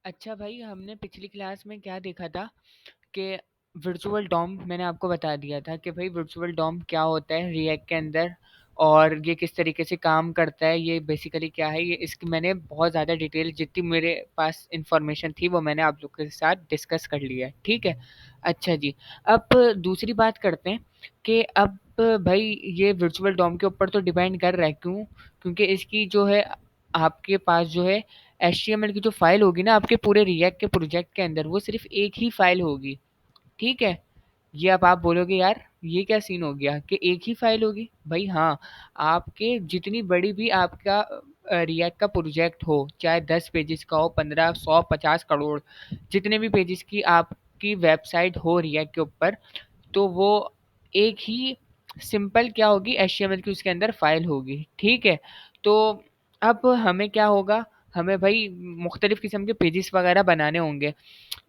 अच्छा भाई, हमने पिछली क्लास में क्या देखा था कि वर्चुअल डॉम मैंने आपको बता दिया था कि भाई वर्चुअल डॉम क्या होता है रिएक्ट के अंदर और ये किस तरीके से काम करता है। ये बेसिकली क्या है, ये इसकी मैंने बहुत ज़्यादा डिटेल जितनी मेरे पास इंफॉर्मेशन थी वो मैंने आप लोग के साथ डिस्कस कर लिया है। ठीक है। अच्छा जी। अब दूसरी बात करते हैं कि अब भाई ये वर्चुअल डॉम के ऊपर तो डिपेंड कर रहा है। क्यों? क्योंकि इसकी जो है आपके पास जो है HTML की जो फाइल होगी ना आपके पूरे रिएक्ट के प्रोजेक्ट के अंदर, वो सिर्फ एक ही फाइल होगी। ठीक है। ये अब आप बोलोगे यार ये क्या सीन हो गया कि एक ही फाइल होगी। भाई हाँ, आपके जितनी बड़ी भी आपका रिएक्ट का प्रोजेक्ट हो, चाहे 10 पेजेस का हो, 15, 100, 50 करोड़ जितने भी पेजेस की आपकी वेबसाइट हो रिएक्ट के ऊपर, तो वो एक ही सिंपल क्या होगी, HTML की उसके अंदर फाइल होगी। ठीक है। तो अब हमें क्या होगा, हमें भाई मुख्तलिफ किस्म के पेजेस वगैरह बनाने होंगे।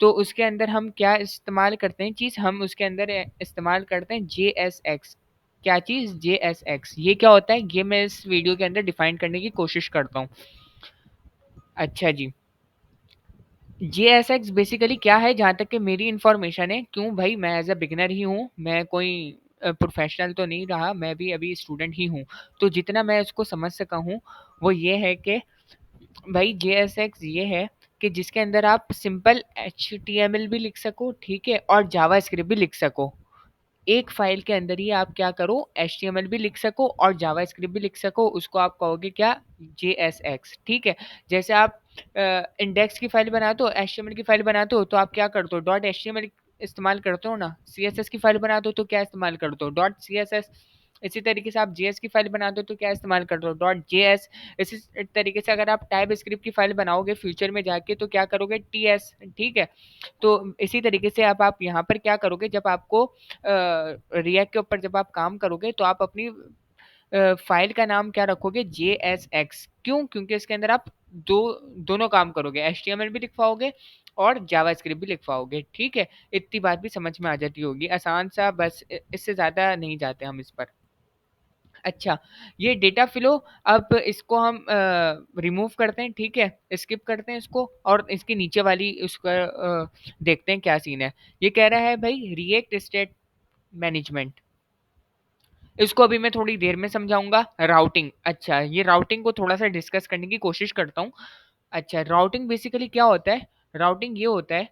तो उसके अंदर हम क्या इस्तेमाल करते हैं चीज़, हम उसके अंदर इस्तेमाल करते हैं JSX। क्या चीज़? JSX। ये क्या होता है ये मैं इस वीडियो के अंदर डिफाइन करने की कोशिश करता हूँ। अच्छा जी। JSX बेसिकली क्या है, जहाँ तक कि मेरी इन्फॉर्मेशन है। क्यों भाई, मैं एज अ बिगिनर ही हूँ, मैं कोई प्रोफेशनल तो नहीं रहा, मैं भी अभी स्टूडेंट ही हूँ। तो जितना मैं इसको समझ सका हूँ वो ये है कि भाई JSX ये है कि जिसके अंदर आप सिंपल HTML भी लिख सको, ठीक है, और जावास्क्रिप्ट भी लिख सको। एक फाइल के अंदर ही आप क्या करो, HTML भी लिख सको और जावास्क्रिप्ट भी लिख सको। उसको आप कहोगे क्या? JSX। ठीक है। जैसे आप इंडेक्स की फाइल बनाते हो, HTML की फाइल बनाते हो, तो आप क्या करते हो? डॉट HTML इस्तेमाल करते हो ना। CSS की फाइल बनाते हो तो क्या इस्तेमाल करते हो? Dot CSS। इसी तरीके से आप JS की फाइल बनाते हो तो क्या इस्तेमाल करते हो? Dot JS। इसी तरीके से अगर आप टाइप स्क्रिप्ट की फाइल बनाओगे फ्यूचर में जाके तो क्या करोगे? TS। ठीक है। तो इसी तरीके से अब आप यहाँ पर क्या करोगे, जब आपको रिएक्ट के ऊपर जब आप काम करोगे तो आप अपनी फाइल का नाम क्या रखोगे? JSX। क्यों? क्योंकि इसके अंदर आप दोनों काम करोगे, HTML भी लिख पाओगे और जावास्क्रिप्ट भी लिख पाओगे। ठीक है। इतनी बात भी समझ में आ जाती होगी, आसान सा, बस इससे ज़्यादा नहीं जाते हम इस पर। अच्छा, ये डेटा फ्लो, अब इसको हम रिमूव करते हैं। ठीक है, स्किप करते हैं इसको और इसके नीचे वाली उसका देखते हैं क्या सीन है। ये कह रहा है भाई रिएक्ट स्टेट मैनेजमेंट। इसको अभी मैं थोड़ी देर में समझाऊंगा। राउटिंग, अच्छा ये राउटिंग को थोड़ा सा डिस्कस करने की कोशिश करता हूँ। अच्छा, राउटिंग बेसिकली क्या होता है? राउटिंग ये होता है,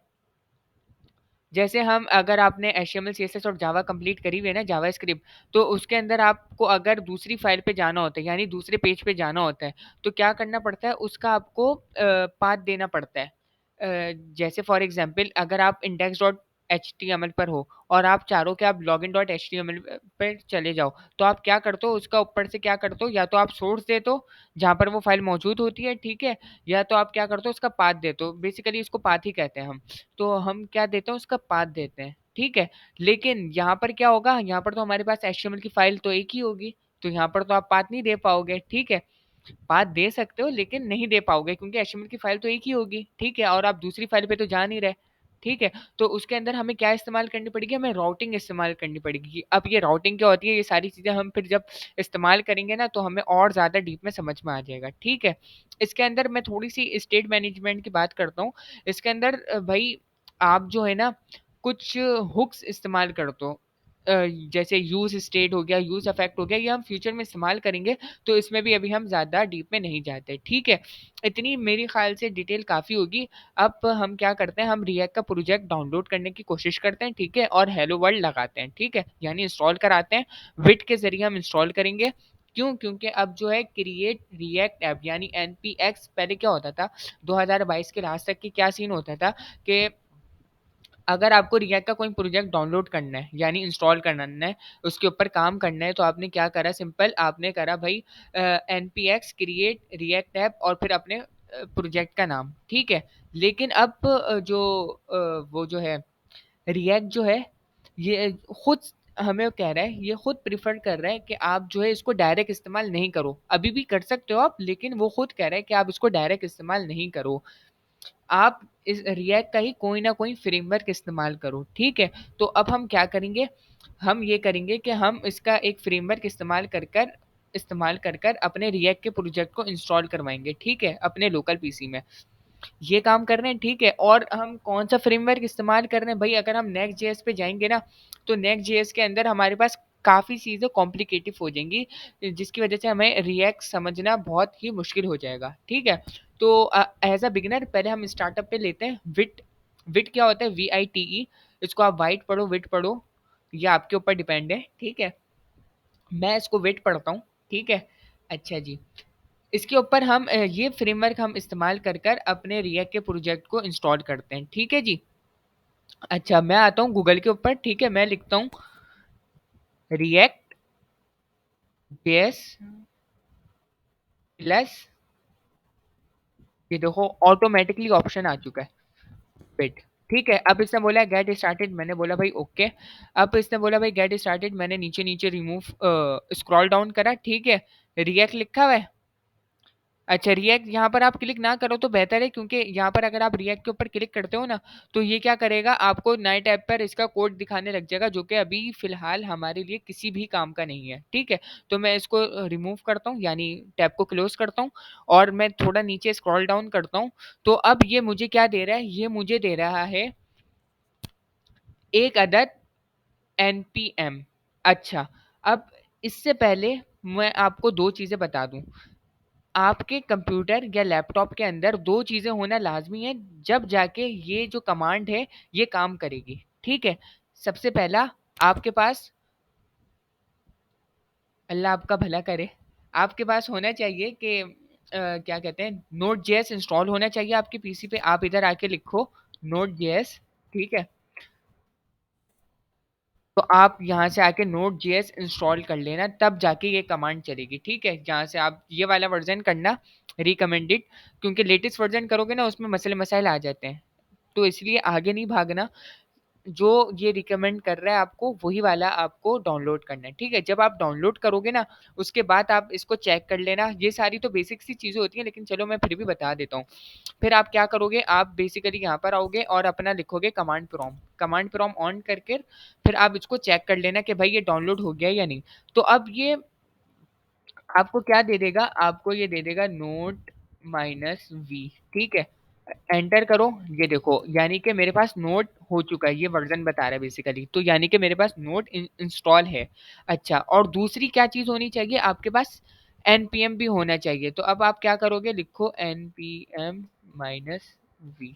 जैसे हम अगर आपने HTML CSS और जावा कंप्लीट करी हुई है ना, जावा स्क्रिप्ट, तो उसके अंदर आपको अगर दूसरी फाइल पे जाना होता है यानी दूसरे पेज पे जाना होता है तो क्या करना पड़ता है? उसका आपको पाथ देना पड़ता है। जैसे फॉर एग्जांपल अगर आप index.html पर हो और आप चाहो कि आप login.html पर चले जाओ, तो आप क्या करते हो? उसका ऊपर से क्या करते हो, या तो आप सोर्स देते हो जहाँ पर वो फाइल मौजूद होती है, ठीक है, या तो आप क्या करते हो उसका पाथ देते हो। बेसिकली इसको पाथ ही कहते हैं हम। तो हम क्या देते हैं? उसका पाथ देते हैं। ठीक है। लेकिन यहाँ पर क्या होगा, यहाँ पर तो हमारे पास HTML की फाइल तो एक ही होगी, तो यहाँ पर तो आप पाथ नहीं दे पाओगे। ठीक है। पाथ दे सकते हो लेकिन नहीं दे पाओगे क्योंकि HTML की फाइल तो एक ही होगी। ठीक है। और आप दूसरी फाइल पे तो जा नहीं रहे। ठीक है। तो उसके अंदर हमें क्या इस्तेमाल करनी पड़ेगी? हमें राउटिंग इस्तेमाल करनी पड़ेगी। अब ये राउटिंग क्या होती है, ये सारी चीजें हम फिर जब इस्तेमाल करेंगे ना तो हमें और ज्यादा डीप में समझ में आ जाएगा। ठीक है। इसके अंदर मैं थोड़ी सी स्टेट मैनेजमेंट की बात करता हूँ। इसके अंदर भाई आप जो है ना कुछ हुक्स इस्तेमाल करते हो। जैसे यूज स्टेट हो गया, यूज अफेक्ट हो गया, ये हम फ्यूचर में इस्तेमाल करेंगे। तो इसमें भी अभी हम ज़्यादा डीप में नहीं जाते। ठीक है। इतनी मेरे ख्याल से डिटेल काफ़ी होगी। अब हम क्या करते हैं, हम रिएक्ट का प्रोजेक्ट डाउनलोड करने की कोशिश करते हैं। ठीक है। और हेलो वर्ल्ड लगाते हैं। ठीक है, यानी इंस्टॉल कराते हैं। विट के जरिए हम इंस्टॉल करेंगे। क्यों? क्योंकि अब जो है क्रिएट रिएक्ट ऐप यानी NPX, पहले क्या होता था 2022 के लास्ट तक की क्या सीन होता था कि अगर आपको रिएक्ट का कोई प्रोजेक्ट डाउनलोड करना है यानी इंस्टॉल करना है, उसके ऊपर काम करना है, तो आपने क्या करा? सिंपल आपने करा भाई NPX क्रिएट रिएक्ट ऐप और फिर अपने प्रोजेक्ट का नाम। ठीक है। लेकिन अब वो जो है रिएक्ट जो है ये खुद हमें कह रहा है, ये खुद प्रिफर कर रहा है कि आप जो है इसको डायरेक्ट इस्तेमाल नहीं करो। अभी भी कर सकते हो आप, लेकिन वो खुद कह रहा है कि आप इसको डायरेक्ट इस्तेमाल नहीं करो। आप इस रिएक्ट का ही कोई ना कोई फ्रेमवर्क इस्तेमाल करो। ठीक है। तो अब हम क्या करेंगे, हम ये करेंगे कि हम इसका एक फ्रेमवर्क इस्तेमाल कर कर अपने रिएक्ट के प्रोजेक्ट को इंस्टॉल करवाएंगे। ठीक है, अपने लोकल पीसी में। ये काम कर रहे हैं, ठीक है। और हम कौन सा फ्रेमवर्क इस्तेमाल कर रहे हैं भाई, अगर हम नेक्स्ट जेएस पे जाएंगे ना, तो नेक्स्ट जेएस के अंदर हमारे पास काफ़ी चीज़ें कॉम्प्लिकेटिव हो जाएंगी, जिसकी वजह से हमें रिएक्ट समझना बहुत ही मुश्किल हो जाएगा, ठीक है। तो एज अ बिगिनर पहले हम स्टार्टअप पे लेते हैं विट। विट क्या होता है, VITE। इसको आप वाइट पढ़ो, विट पढ़ो, ये आपके ऊपर डिपेंड है, ठीक है। मैं इसको विट पढ़ता हूँ, ठीक है। अच्छा जी, इसके ऊपर हम ये फ्रेमवर्क हम इस्तेमाल कर कर अपने रिएक्ट के प्रोजेक्ट को इंस्टॉल करते हैं, ठीक है जी। अच्छा, मैं आता हूँ गूगल के ऊपर, ठीक है। मैं लिखता हूँ रिएक्ट जेएस प्लस, ये देखो ऑटोमेटिकली ऑप्शन आ चुका है बिट, ठीक है। अब इसने बोला गेट स्टार्टेड, मैंने बोला भाई ओके। अब इसने बोला भाई गेट स्टार्टेड, मैंने नीचे नीचे रिमूव स्क्रॉल डाउन करा, ठीक है। रिएक्ट लिखा हुआ है। अच्छा, रिएक्ट यहाँ पर आप क्लिक ना करो तो बेहतर है, क्योंकि यहाँ पर अगर आप रिएक्ट के ऊपर क्लिक करते हो ना, तो ये क्या करेगा, आपको नए टैब पर इसका कोड दिखाने लग जाएगा, जो कि अभी फिलहाल हमारे लिए किसी भी काम का नहीं है, ठीक है। तो मैं इसको रिमूव करता हूँ, यानी टैब को क्लोज करता हूँ, और मैं थोड़ा नीचे स्क्रॉल डाउन करता हूँ। तो अब ये मुझे क्या दे रहा है, ये मुझे दे रहा है एक अदद NPM। अच्छा, अब इससे पहले मैं आपको दो चीज़ें बता दूं। आपके कंप्यूटर या लैपटॉप के अंदर दो चीज़ें होना लाजमी है, जब जाके ये जो कमांड है ये काम करेगी, ठीक है। सबसे पहला, आपके पास, अल्लाह आपका भला करे, आपके पास होना चाहिए कि क्या कहते हैं, नोट जेएस इंस्टॉल होना चाहिए आपके पीसी पे। आप इधर आके लिखो नोट जेएस, ठीक है। तो आप यहाँ से आके नोट जेएस इंस्टॉल कर लेना, तब जाके ये कमांड चलेगी, ठीक है। जहाँ से आप ये वाला वर्जन करना रिकमेंडेड, क्योंकि लेटेस्ट वर्जन करोगे ना उसमें मसले मसाइल आ जाते हैं, तो इसलिए आगे नहीं भागना। जो ये रिकमेंड कर रहा है आपको वही वाला आपको डाउनलोड करना है, ठीक है। जब आप डाउनलोड करोगे ना, उसके बाद आप इसको चेक कर लेना। ये सारी तो बेसिक सी चीज़ें होती हैं, लेकिन चलो मैं फिर भी बता देता हूँ। फिर आप क्या करोगे, आप बेसिकली यहाँ पर आओगे और अपना लिखोगे command prompt. Command prompt on करके फिर आप इसको चेक कर लेना कि भाई ये डाउनलोड हो गया या नहीं। तो अब ये आपको क्या दे देगा, आपको ये दे देगा नोट -V, ठीक है। एंटर करो, ये देखो, यानी कि मेरे पास नोट हो चुका है, ये वर्जन बता रहा है बेसिकली, तो यानी कि मेरे पास नोट इंस्टॉल है। अच्छा, और दूसरी क्या चीज़ होनी चाहिए आपके पास, NPM भी होना चाहिए। तो अब आप क्या करोगे, लिखो NPM -V,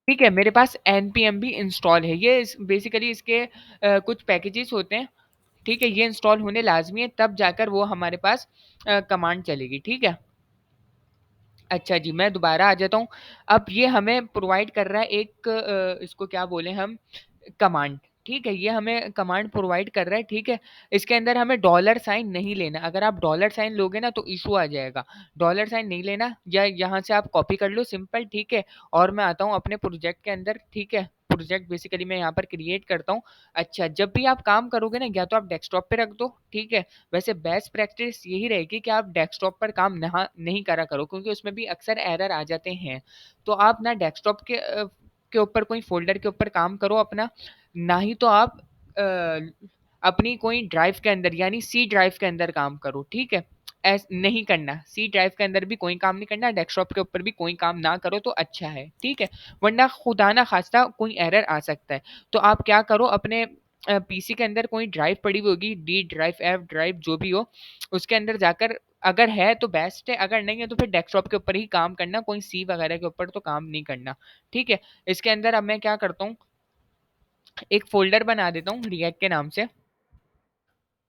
ठीक है। मेरे पास NPM भी इंस्टॉल है। ये बेसिकली इसके कुछ पैकेजेस होते हैं, ठीक है। ये इंस्टॉल होने लाजमी है, तब जाकर वो हमारे पास कमांड चलेगी, ठीक है। अच्छा जी, मैं दोबारा आ जाता हूँ। अब ये हमें प्रोवाइड कर रहा है एक इसको क्या बोले हम, कमांड, ठीक है। ये हमें कमांड प्रोवाइड कर रहा है, ठीक है। इसके अंदर हमें डॉलर साइन नहीं लेना। अगर आप डॉलर साइन लोगे ना तो इशू आ जाएगा। डॉलर साइन नहीं लेना, या यहाँ से आप कॉपी कर लो सिंपल, ठीक है। और मैं आता हूँ अपने प्रोजेक्ट के अंदर, ठीक है। प्रोजेक्ट बेसिकली मैं यहाँ पर क्रिएट करता हूँ। अच्छा, जब भी आप काम करोगे ना, या तो आप डेस्कटॉप पे रख दो, ठीक है। वैसे बेस्ट प्रैक्टिस यही रहेगी कि आप डेस्कटॉप पर काम नहीं करा करो, क्योंकि उसमें भी अक्सर एरर आ जाते हैं। तो आप ना डेस्कटॉप के ऊपर कोई फ़ोल्डर के ऊपर काम करो अपना, ना ही तो आप अपनी कोई ड्राइव के अंदर, यानी सी ड्राइव के अंदर काम करो, ठीक है। नहीं करना, सी ड्राइव के अंदर भी कोई काम नहीं करना, डेस्कटॉप के ऊपर भी कोई काम ना करो तो अच्छा है, ठीक है। वरना खुदा ना खास्ता कोई एरर आ सकता है। तो आप क्या करो, अपने पीसी के अंदर कोई ड्राइव पड़ी हुई होगी, डी ड्राइव, एफ ड्राइव, जो भी हो, उसके अंदर जाकर, अगर है तो बेस्ट है, अगर नहीं है तो फिर डेस्कटॉप के ऊपर ही काम करना, कोई सी वगैरह के ऊपर तो काम नहीं करना, ठीक है। इसके अंदर अब मैं क्या करता हूँ, एक फ़ोल्डर बना देता हूँ रिएक्ट के नाम से,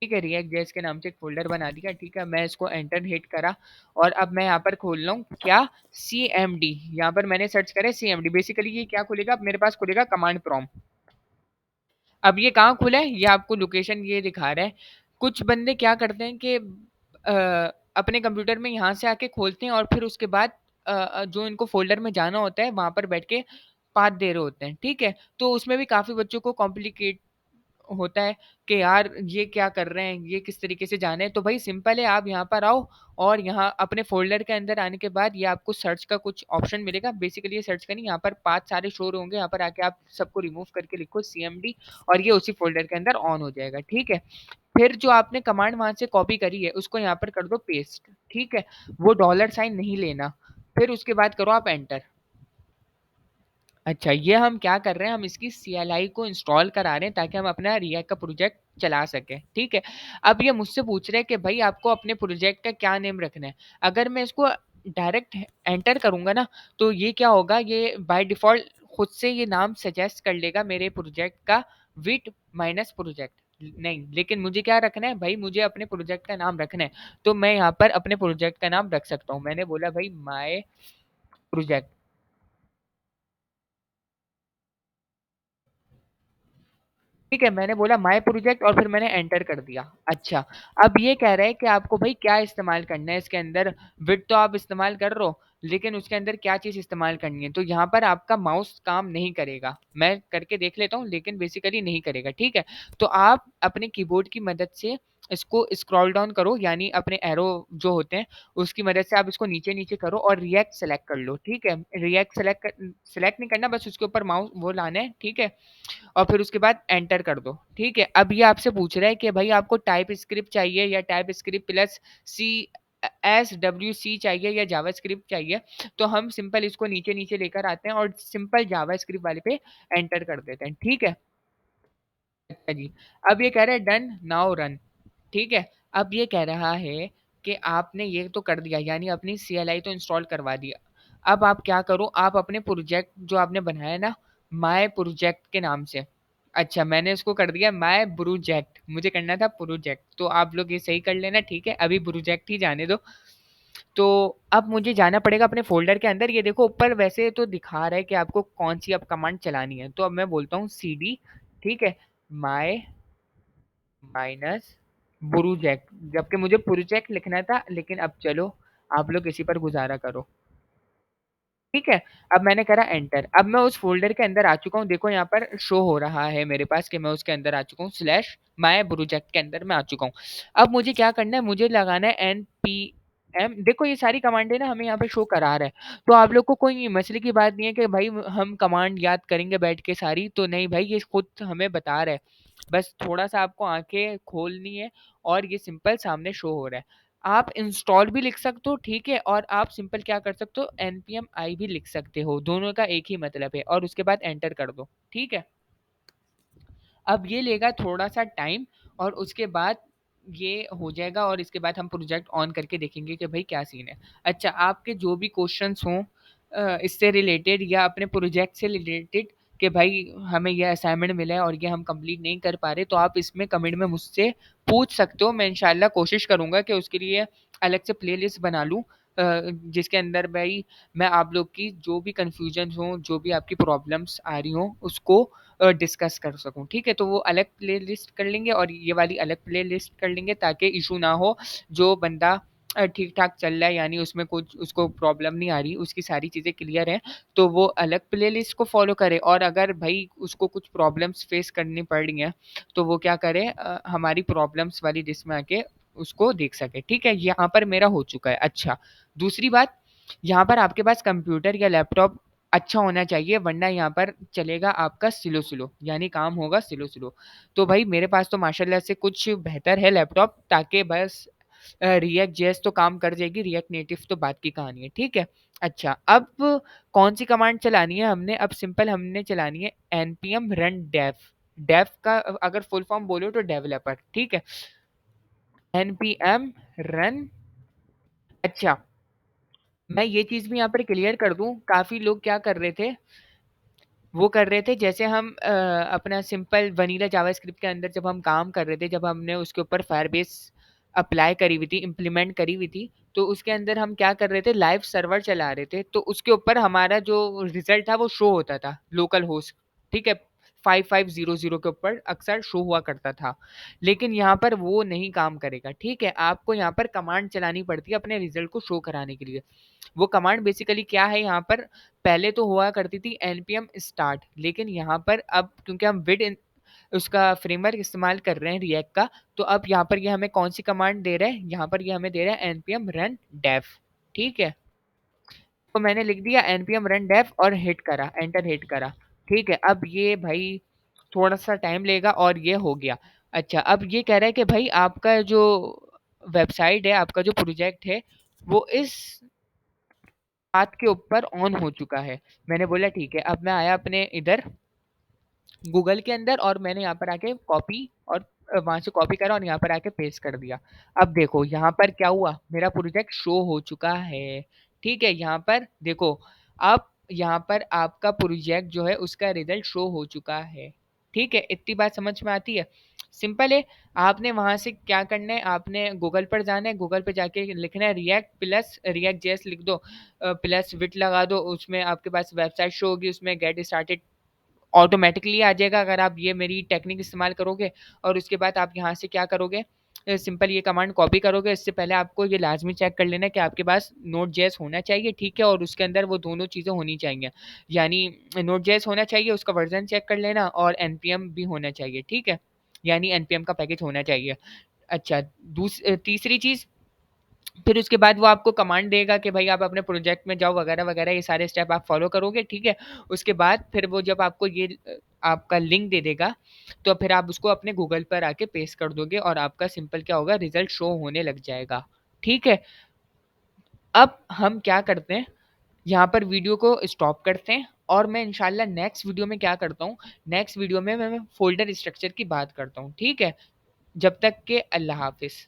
ठीक है। रिएक्ट जेएस के नाम से एक फ़ोल्डर बना दिया, ठीक है। मैं इसको एंटर हिट करा, और अब मैं यहाँ पर खोल रहा हूँ क्या, CMD। यहाँ पर मैंने सर्च करा CMD, बेसिकली ये क्या खुलेगा, अब मेरे पास खुलेगा कमांड प्रॉम्प्ट। अब ये कहाँ खुला है, ये आपको लोकेशन ये दिखा रहा है। कुछ बंदे क्या करते हैं कि अपने कंप्यूटर में यहाँ से आके खोलते हैं, और फिर उसके बाद जो इनको फ़ोल्डर में जाना होता है वहाँ पर बैठ के पाथ दे रहे होते हैं, ठीक है। तो उसमें भी काफ़ी बच्चों को कॉम्प्लिकेट होता है कि यार ये क्या कर रहे हैं, ये किस तरीके से जाना है। तो भाई सिंपल है, आप यहाँ पर आओ, और यहाँ अपने फ़ोल्डर के अंदर आने के बाद ये आपको सर्च का कुछ ऑप्शन मिलेगा। बेसिकली ये सर्च करनी, यहाँ पर पाथ सारे शो होंगे, यहाँ पर आके आप सबको रिमूव करके लिखो CMD, और ये उसी फ़ोल्डर के अंदर ऑन हो जाएगा, ठीक है। फिर जो आपने कमांड वहां से कॉपी करी है उसको यहाँ पर कर दो पेस्ट, ठीक है। वो डॉलर साइन नहीं लेना। फिर उसके बाद करो आप एंटर। अच्छा, ये हम क्या कर रहे हैं, हम इसकी CLI को इंस्टॉल करा रहे हैं ताकि हम अपना रिएक्ट का प्रोजेक्ट चला सकें, ठीक है। अब ये मुझसे पूछ रहे हैं कि भाई आपको अपने प्रोजेक्ट का क्या नेम रखना है। अगर मैं इसको डायरेक्ट एंटर करूंगा ना, तो ये क्या होगा, ये बाय डिफॉल्ट खुद से ये नाम सजेस्ट कर लेगा मेरे प्रोजेक्ट का, विट माइनस प्रोजेक्ट। नहीं, लेकिन मुझे क्या रखना है भाई, मुझे अपने प्रोजेक्ट का नाम रखना है। तो मैं यहाँ पर अपने प्रोजेक्ट का नाम रख सकता हूँ। मैंने बोला भाई माय प्रोजेक्ट, ठीक है। मैंने बोला माय प्रोजेक्ट और फिर मैंने एंटर कर दिया। अच्छा, अब ये कह रहा है कि आपको भाई क्या इस्तेमाल करना है इसके अंदर। विड तो आप इस्तेमाल कर रहे हो, लेकिन उसके अंदर क्या चीज इस्तेमाल करनी है। तो यहाँ पर आपका माउस काम नहीं करेगा, मैं करके देख लेता हूँ, लेकिन बेसिकली नहीं करेगा, ठीक है। तो आप अपने कीबोर्ड की मदद से इसको स्क्रॉल डाउन करो, यानी अपने एरो जो होते हैं उसकी मदद से आप इसको नीचे नीचे करो और रिएक्ट सेलेक्ट कर लो, ठीक है। रिएक्ट सेलेक्ट नहीं करना, बस उसके ऊपर माउस वो लाना है, ठीक है। और फिर उसके बाद एंटर कर दो, ठीक है। अब ये आपसे पूछ रहा है कि भाई आपको टाइप स्क्रिप्ट चाहिए या टाइप स्क्रिप्ट प्लस सी SWC चाहिए या जावा स्क्रिप्ट चाहिए। तो हम सिंपल इसको नीचे नीचे लेकर आते हैं और सिंपल जावा स्क्रिप्ट वाले पे एंटर कर देते हैं, ठीक है। अच्छा जी, अब ये कह रहा है डन नाउ रन, ठीक है। अब ये कह रहा है कि आपने ये तो कर दिया, यानी अपनी CLI तो इंस्टॉल करवा दिया। अब आप क्या करो, आप अपने प्रोजेक्ट जो आपने बनाया ना माय प्रोजेक्ट के नाम से। अच्छा, मैंने इसको कर दिया माय प्रोजेक्ट, मुझे करना था प्रोजेक्ट, तो आप लोग ये सही कर लेना, ठीक है। अभी प्रोजेक्ट ही जाने दो। तो अब मुझे जाना पड़ेगा अपने फोल्डर के अंदर। ये देखो ऊपर वैसे तो दिखा रहा है कि आपको कौन सी अब कमांड चलानी है। तो अब मैं बोलता हूँ CD, ठीक है, माय माइनस प्रोजेक्ट, जबकि मुझे प्रोजेक्ट लिखना था, लेकिन अब चलो आप लोग इसी पर गुजारा करो, ठीक है। अब मैंने करा एंटर। अब मैं उस फ़ोल्डर के अंदर आ चुका हूँ। देखो यहाँ पर शो हो रहा है मेरे पास कि मैं उसके अंदर आ चुका हूँ, स्लैश माय प्रोजेक्ट के अंदर मैं आ चुका हूँ। अब मुझे क्या करना है, मुझे लगाना है npm। देखो ये सारी कमांडें ना हमें यहाँ पे शो करा रहा है। तो आप लोग को कोई मसले की बात नहीं है कि भाई हम कमांड याद करेंगे बैठ के सारी, तो नहीं भाई, ये खुद हमें बता रहा है। बस थोड़ा-सा आपको आँखें खोलनी है और ये सिंपल सामने शो हो रहा है। आप इंस्टॉल भी लिख सकते हो, ठीक है, और आप सिंपल क्या कर सकते हो, npm i भी लिख सकते हो, दोनों का एक ही मतलब है, और उसके बाद एंटर कर दो, ठीक है। अब ये लेगा थोड़ा-सा टाइम और उसके बाद ये हो जाएगा और इसके बाद हम प्रोजेक्ट ऑन करके देखेंगे कि भाई क्या सीन है। अच्छा, आपके जो भी क्वेश्चन्स हों इससे रिलेटेड या अपने प्रोजेक्ट से रिलेटेड कि भाई हमें ये असाइनमेंट मिला है और ये हम कंप्लीट नहीं कर पा रहे, तो आप इसमें कमेंट में मुझसे पूछ सकते हो। मैं इंशाल्लाह कोशिश करूँगा कि उसके लिए अलग से प्लेलिस्ट बना लूँ, जिसके अंदर भाई मैं आप लोग की जो भी कन्फ्यूजन हो, जो भी आपकी प्रॉब्लम्स आ रही हों, उसको डिस्कस कर सकूँ, ठीक है। तो वो अलग प्लेलिस्ट कर लेंगे और ये वाली अलग प्लेलिस्ट कर लेंगे ताकि इशू ना हो। जो बंदा ठीक ठाक चल रहा है, यानी उसमें कुछ उसको प्रॉब्लम नहीं आ रही, उसकी सारी चीज़ें क्लियर हैं, तो वो अलग प्लेलिस्ट को फॉलो करे। और अगर भाई उसको कुछ प्रॉब्लम्स फेस करनी पड़ रही हैं, तो वो क्या करे, हमारी प्रॉब्लम्स वाली लिस्ट में आके उसको देख सके, ठीक है। यहाँ पर मेरा हो चुका है। अच्छा, दूसरी बात, यहाँ पर आपके पास कंप्यूटर या लैपटॉप अच्छा होना चाहिए, वरना यहाँ पर चलेगा आपका स्लो स्लो, यानी काम होगा स्लो स्लो। तो भाई मेरे पास तो माशाल्लाह से कुछ बेहतर है लैपटॉप, ताकि बस रिएक्ट जेएस तो काम कर जाएगी, रिएक्ट नेटिव तो बात की कहानी है, ठीक है। अच्छा, अब कौन सी कमांड चलानी है हमने, अब सिंपल हमने चलानी है npm run dev। डेव का अगर फुल फॉर्म बोलो तो डेवलपर, ठीक है। npm run। अच्छा, मैं ये चीज़ भी यहाँ पर क्लियर कर दूँ, काफ़ी लोग क्या कर रहे थे, वो कर रहे थे जैसे हम अपना सिंपल वनीला जावास्क्रिप्ट के अंदर जब हम काम कर रहे थे, जब हमने उसके ऊपर फायरबेस अप्लाई करी हुई थी, इम्प्लीमेंट करी हुई थी, तो उसके अंदर हम क्या कर रहे थे, लाइव सर्वर चला रहे थे। तो उसके ऊपर हमारा जो रिजल्ट था वो शो होता था लोकल होस्ट, ठीक है, 5500 के ऊपर अक्सर शो हुआ करता था। लेकिन यहाँ पर वो नहीं काम करेगा, ठीक है। आपको यहाँ पर कमांड चलानी पड़ती है अपने रिजल्ट को शो कराने के लिए। वो कमांड बेसिकली क्या है, यहाँ पर पहले तो हुआ करती थी npm स्टार्ट, लेकिन यहाँ पर अब क्योंकि हम विड उसका फ्रेमवर्क इस्तेमाल कर रहे हैं रिएक्ट का, तो अब यहाँ पर ये हमें कौन सी कमांड दे रहा है, यहाँ पर ये हमें दे रहा है npm run dev, ठीक है। तो मैंने लिख दिया npm run dev और हिट करा, एंटर हिट करा, ठीक है। अब ये भाई थोड़ा सा टाइम लेगा और ये हो गया। अच्छा, अब ये कह रहा है कि भाई आपका जो वेबसाइट है, आपका जो प्रोजेक्ट है, वो इस बात के ऊपर ऑन हो चुका है। मैंने बोला ठीक है, अब मैं आया अपने इधर गूगल के अंदर और मैंने यहाँ पर आके कॉपी और वहां से कॉपी करा और यहाँ पर आके पेस्ट कर दिया। अब देखो यहाँ पर क्या हुआ, मेरा प्रोजेक्ट शो हो चुका है। ठीक है, यहाँ पर देखो, अब यहाँ पर आपका प्रोजेक्ट जो है उसका रिजल्ट शो हो चुका है। ठीक है, इतनी बात समझ में आती है। सिंपल है। आपने वहां से क्या करना है, आपने गूगल पर जाना है, गूगल पे जाके लिखना है रिएक्ट प्लस रिएक्ट जेएस लिख दो, प्लस विट लगा दो, उसमें आपके पास वेबसाइट शो होगी, उसमें गेट स्टार्टेड ऑटोमेटिकली आ जाएगा अगर आप ये मेरी टेक्निक इस्तेमाल करोगे। और उसके बाद आप यहाँ से क्या करोगे, सिंपल ये कमांड कॉपी करोगे। इससे पहले आपको ये लाजमी चेक कर लेना कि आपके पास नोट जेएस होना चाहिए, ठीक है, और उसके अंदर वो दोनों चीज़ें होनी चाहिए, यानी नोट जेएस होना चाहिए, उसका वर्जन चेक कर लेना, और एनपीएम भी होना चाहिए, ठीक है, यानी एनपीएम का पैकेज होना चाहिए। अच्छा, तीसरी चीज़, फिर उसके बाद वो आपको कमांड देगा कि भाई आप अपने प्रोजेक्ट में जाओ वगैरह वगैरह, ये सारे स्टेप आप फॉलो करोगे, ठीक है। उसके बाद फिर वो जब आपको ये आपका लिंक दे देगा, तो फिर आप उसको अपने गूगल पर आके पेस्ट कर दोगे और आपका सिंपल क्या होगा, रिजल्ट शो होने लग जाएगा। ठीक है, अब हम क्या करते हैं, यहाँ पर वीडियो को स्टॉप करते हैं और मैं इंशाल्लाह नेक्स्ट वीडियो में क्या करता हूँ, नेक्स्ट वीडियो में मैं फोल्डर स्ट्रक्चर की बात करता हूँ, ठीक है। जब तक के अल्लाह हाफिज़।